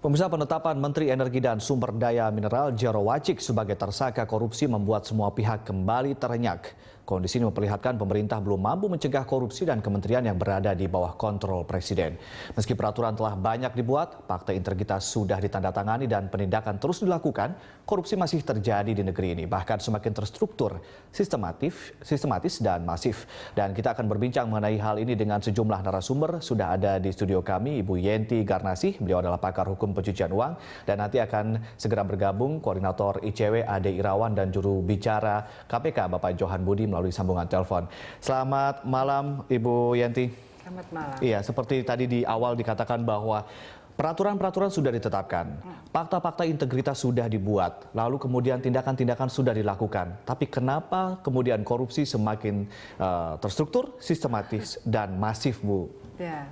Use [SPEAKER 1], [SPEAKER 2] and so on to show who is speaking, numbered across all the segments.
[SPEAKER 1] Pemirsa, penetapan Menteri Energi dan Sumber Daya Mineral Jero Wacik sebagai tersangka korupsi membuat semua pihak kembali terenyak. Kondisi ini memperlihatkan pemerintah belum mampu mencegah korupsi dan kementerian yang berada di bawah kontrol Presiden. Meski peraturan telah banyak dibuat, fakta integritas sudah ditandatangani dan penindakan terus dilakukan, korupsi masih terjadi di negeri ini, bahkan semakin terstruktur, sistematis dan masif. Dan kita akan berbincang mengenai hal ini dengan sejumlah narasumber. Sudah ada di studio kami Ibu Yenti Garnasih, beliau adalah pakar hukum pencucian uang, dan nanti akan segera bergabung Koordinator ICW Ade Irawan dan juru bicara KPK Bapak Johan Budi melalui sambungan telepon. Selamat malam Ibu Yenti.
[SPEAKER 2] Selamat malam.
[SPEAKER 1] Iya, seperti tadi di awal dikatakan bahwa peraturan-peraturan sudah ditetapkan, fakta-fakta integritas sudah dibuat, lalu kemudian tindakan-tindakan sudah dilakukan. Tapi kenapa kemudian korupsi semakin terstruktur, sistematis dan masif, Bu?
[SPEAKER 2] Ya,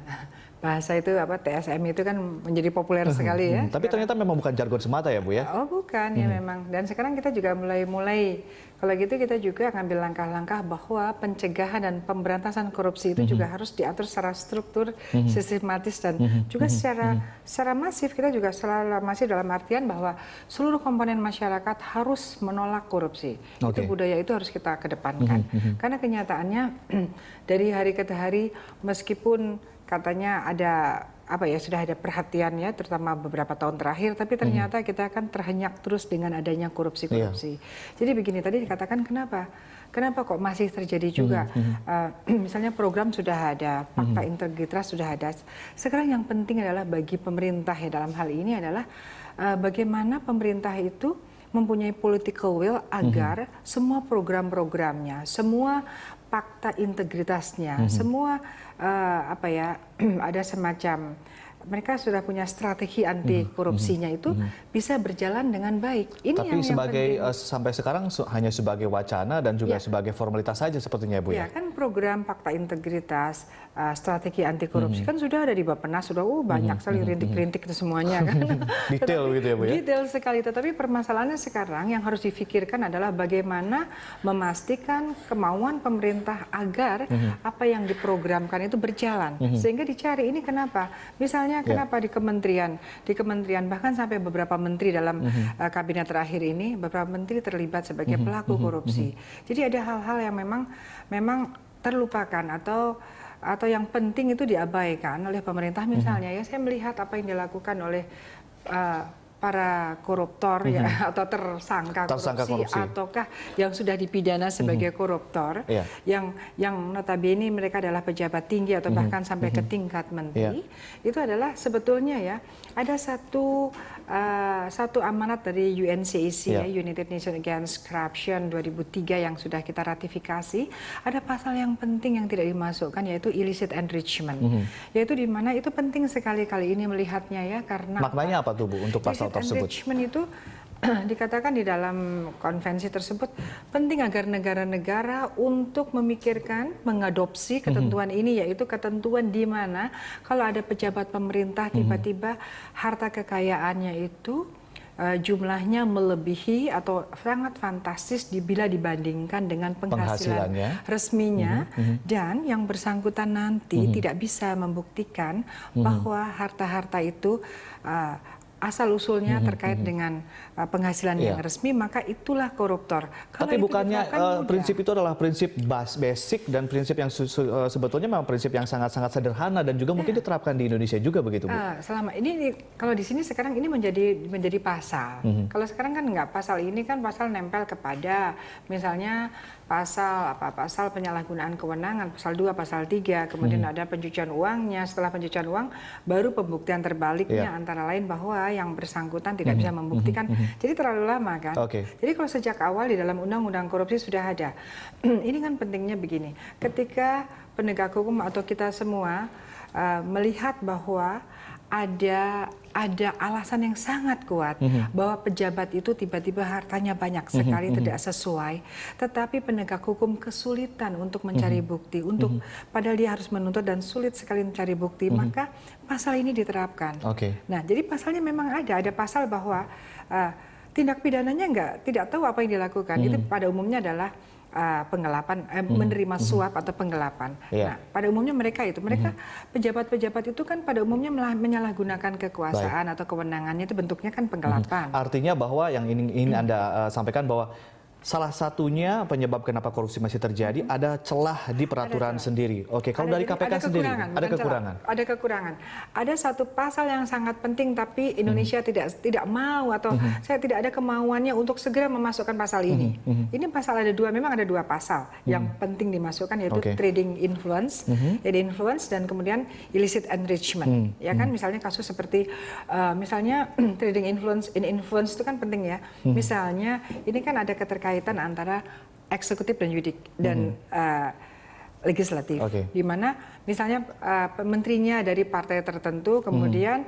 [SPEAKER 2] bahasa itu TSM itu kan menjadi populer sekali ya.
[SPEAKER 1] Tapi ternyata memang bukan jargon semata ya, Bu ya?
[SPEAKER 2] Oh bukan, ya memang. Dan sekarang kita juga mulai kalau gitu kita juga ngambil langkah-langkah bahwa pencegahan dan pemberantasan korupsi itu juga harus diatur secara struktur, sistematis dan juga secara masif. Kita juga secara masif dalam artian bahwa seluruh komponen masyarakat harus menolak korupsi. Itu budaya itu harus kita kedepankan. Karena kenyataannya dari hari ke hari meskipun katanya ada sudah ada perhatian ya, terutama beberapa tahun terakhir, tapi ternyata kita akan terhenyak terus dengan adanya korupsi-korupsi. Jadi begini, tadi dikatakan kenapa kok masih terjadi juga. Misalnya program sudah ada, fakta integritas sudah ada. Sekarang yang penting adalah bagi pemerintah ya dalam hal ini adalah bagaimana pemerintah itu mempunyai political will agar semua program-programnya, semua fakta integritasnya, semua ada semacam mereka sudah punya strategi anti korupsinya itu bisa berjalan dengan baik. Ini
[SPEAKER 1] tapi
[SPEAKER 2] yang
[SPEAKER 1] sampai sekarang hanya sebagai wacana dan juga sebagai formalitas saja sepertinya, Bu ya.
[SPEAKER 2] Ya kan program fakta integritas, strategi anti korupsi kan sudah ada di Bappenas, sudah banyak sekali rintik-rintik itu semuanya kan.
[SPEAKER 1] Detail gitu ya, Bu ya.
[SPEAKER 2] Detail sekali, tetapi permasalahannya sekarang yang harus difikirkan adalah bagaimana memastikan kemauan pemerintah agar apa yang diprogramkan itu berjalan. Sehingga dicari ini kenapa? Misalnya kenapa di kementerian bahkan sampai beberapa menteri dalam kabinet terakhir ini, beberapa menteri terlibat sebagai pelaku korupsi. Jadi ada hal-hal yang memang terlupakan atau yang penting itu diabaikan oleh pemerintah. Misalnya ya saya melihat apa yang dilakukan oleh para koruptor ya atau tersangka korupsi ataukah yang sudah dipidana sebagai koruptor yang notabene mereka adalah pejabat tinggi atau bahkan sampai ke tingkat menteri, itu adalah sebetulnya ya ada satu amanat dari UNCEC United Nations Against Corruption 2003 yang sudah kita ratifikasi. Ada pasal yang penting yang tidak dimasukkan yaitu illicit enrichment, yaitu di mana itu penting sekali kali ini melihatnya ya, karena
[SPEAKER 1] maknanya apa tuh, Bu, untuk pasal tersebut?
[SPEAKER 2] Enrichment itu dikatakan di dalam konvensi tersebut penting agar negara-negara untuk memikirkan, mengadopsi ketentuan ini, yaitu ketentuan di mana kalau ada pejabat pemerintah tiba-tiba harta kekayaannya itu jumlahnya melebihi atau sangat fantastis bila dibandingkan dengan penghasilan resminya, dan yang bersangkutan nanti tidak bisa membuktikan bahwa harta-harta itu asal-usulnya terkait dengan penghasilan yang resmi, maka itulah koruptor.
[SPEAKER 1] Tapi bukannya prinsip itu adalah prinsip basic dan prinsip yang sebetulnya memang prinsip yang sangat-sangat sederhana dan juga mungkin diterapkan di Indonesia juga begitu, Bu?
[SPEAKER 2] Selama ini kalau di sini sekarang ini menjadi pasal. Kalau sekarang kan enggak, pasal ini kan pasal nempel kepada misalnya pasal penyalahgunaan kewenangan, pasal 2, pasal 3, kemudian ada pencucian uangnya, setelah pencucian uang baru pembuktian terbaliknya antara lain bahwa yang bersangkutan tidak bisa membuktikan. Jadi terlalu lama kan. Jadi kalau sejak awal di dalam undang-undang korupsi sudah ada. Ini kan pentingnya begini, ketika penegak hukum atau kita semua melihat bahwa ada alasan yang sangat kuat bahwa pejabat itu tiba-tiba hartanya banyak sekali tidak sesuai, tetapi penegak hukum kesulitan untuk mencari bukti, padahal dia harus menuntut dan sulit sekali mencari bukti, maka pasal ini diterapkan. Nah, jadi pasalnya memang ada pasal bahwa tindak pidananya tidak tahu apa yang dilakukan. Itu pada umumnya adalah penggelapan, menerima suap atau penggelapan.
[SPEAKER 1] Iya.
[SPEAKER 2] Nah, pada umumnya mereka pejabat-pejabat itu kan pada umumnya menyalahgunakan kekuasaan atau kewenangannya, itu bentuknya kan penggelapan.
[SPEAKER 1] Artinya bahwa yang ingin Anda sampaikan bahwa salah satunya penyebab kenapa korupsi masih terjadi ada celah di peraturan sendiri. Oke, kalau dari KPK sendiri ada kekurangan.
[SPEAKER 2] Ada kekurangan. Ada satu pasal yang sangat penting tapi Indonesia tidak mau atau saya tidak ada kemauannya untuk segera memasukkan pasal ini. Ini pasal memang ada dua pasal yang penting dimasukkan, yaitu trading influence, dan kemudian illicit enrichment. Ya kan, misalnya kasus seperti misalnya trading influence itu kan penting ya. Misalnya ini kan ada keterkaitan antara eksekutif dan legislatif, di mana misalnya menterinya dari partai tertentu, kemudian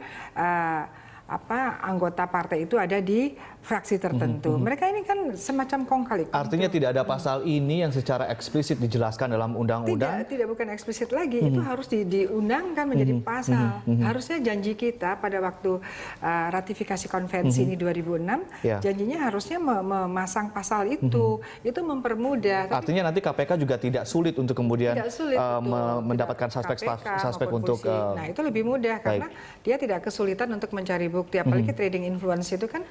[SPEAKER 2] anggota partai itu ada di fraksi tertentu. Mereka ini kan semacam kong kali kong.
[SPEAKER 1] Artinya tidak ada pasal ini yang secara eksplisit dijelaskan dalam undang-undang?
[SPEAKER 2] Tidak, bukan eksplisit lagi. Itu harus diundangkan menjadi pasal. Harusnya janji kita pada waktu ratifikasi konvensi ini 2006, janjinya harusnya memasang pasal itu. Itu mempermudah.
[SPEAKER 1] Artinya nanti KPK juga tidak sulit untuk kemudian mendapatkan suspek untuk...
[SPEAKER 2] Nah, itu lebih mudah karena dia tidak kesulitan untuk mencari bukti. Apalagi trading influence itu kan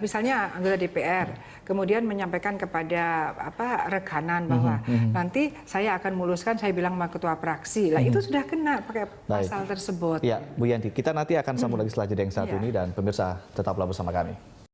[SPEAKER 2] misalnya anggota DPR kemudian menyampaikan kepada rekanan bahwa nanti saya akan muluskan, saya bilang sama ketua fraksi. Lah itu sudah kena pakai pasal tersebut.
[SPEAKER 1] Ya, Bu Yanti, kita nanti akan sambung lagi setelah jeda yang satu ini, dan pemirsa tetaplah bersama kami.